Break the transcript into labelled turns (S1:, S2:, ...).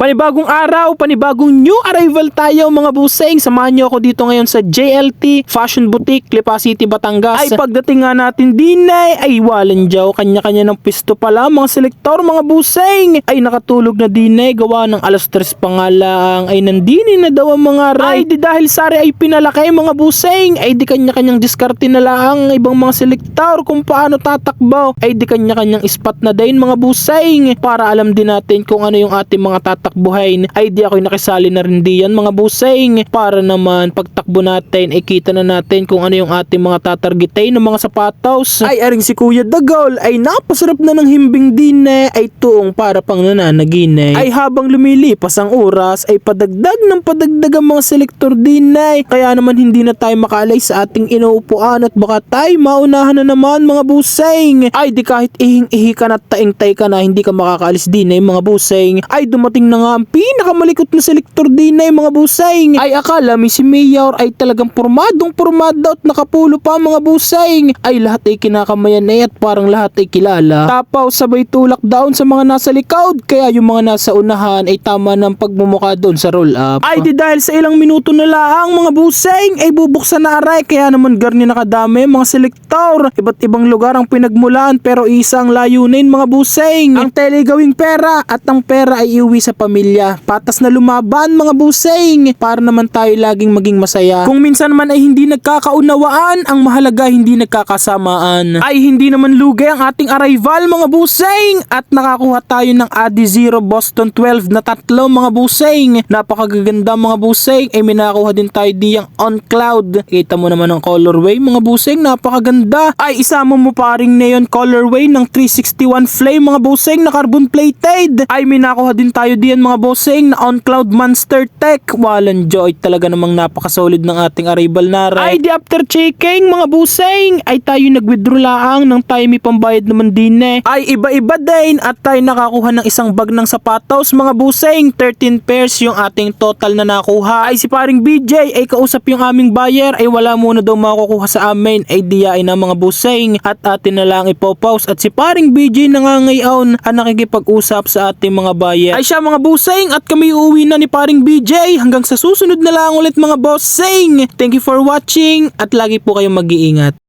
S1: Panibagong araw, panibagong new arrival tayo mga buseng. Samahan nyo ako dito ngayon sa JLT Fashion Boutique, Lipa City, Batangas. Ay pagdating nga natin din ay walang jaw, kanya-kanya ng pisto pala mga selektor mga buseng. Ay nakatulog na din gawa ng alas 3 pa nga lang ay nandini na daw ang mga ride. Ay di dahil sari ay pinalaki mga buseng, ay di kanya-kanyang diskarte na lang ibang mga selektor kung paano tatakbo. Ay di kanya-kanyang spot na din mga buseng para alam din natin kung ano yung ating mga tatakbuhin. Ay di ako'y nakisali na rin diyan mga buseng para naman pagtakbo natin ay kita na natin kung ano yung ating mga tatargetay ng mga sapatos. Ay aring si Kuya Dagol ay napasarap na ng himbing din ay tuong para pang nananagin. Ay habang lumilipas ang oras ay padagdag ng padagdag ang mga selektor din kaya naman hindi na tayo makalay sa ating inuupuan at baka tayo maunahan na naman mga buseng. Ay di kahit ihing-ihi ka na taing-tay ka na hindi ka makakaalis din mga buseng. Ay dumating na nga ang pinakamalikot na selektor din mga buseng. Ay akala mi si Mayor ay talagang pormadong at nakapulo pa mga buseng. Ay lahat ay kinakamayan at parang lahat ay kilala. Tapaw sabay tulak down sa mga nasa likod kaya yung mga nasa unahan ay tama ng pagmumukha doon sa roll up. Ay di dahil sa ilang minuto na lang mga buseng ay bubuksan na aray kaya naman garni nakadami mga selektor. Iba't ibang lugar ang pinagmulan pero isang layunin mga buseng. Ang telegawing pera at ang pera ay iuwi sa pamilya. Patas na lumaban mga buseng para naman tayo laging maging masaya. Kung minsan man ay hindi nagkakaunawaan, ang mahalaga hindi nagkakasamaan. Ay hindi naman lugay ang ating arrival mga buseng at nakakuha tayo ng Adi Zero Boston 12 na tatlo mga buseng. Napakagaganda mga buseng ay minakuha din tayo diyang On Cloud. Kita mo naman ang colorway mga buseng, napakaganda. Ay isama mo paring neon colorway ng 361 Flame mga buseng na carbon plated. Ay minakuha din tayo diyan mga buseng na On Cloud Monster Tech. Walang joy talaga namang napakasolid ng ating arrival na ay di after checking mga buseng ay tayo nag-withdraw lang ng tayo may pambayad naman din ay iba-iba din at tayo nakakuha ng isang bag ng sapatos mga buseng. 13 pairs yung ating total na nakuha. Ay si paring BJ ay kausap yung aming buyer ay wala muna daw makukuha sa amin ay diyain na mga buseng at atin na lang ipopost at si paring BJ nangangayon ang nakikipag-usap sa ating mga buyer. Ay siya mga buseng at kami uuwi na ni paring BJ hanggang sa susunod na lang ulit mga bossing. Thank you for watching at lagi po kayong mag-iingat.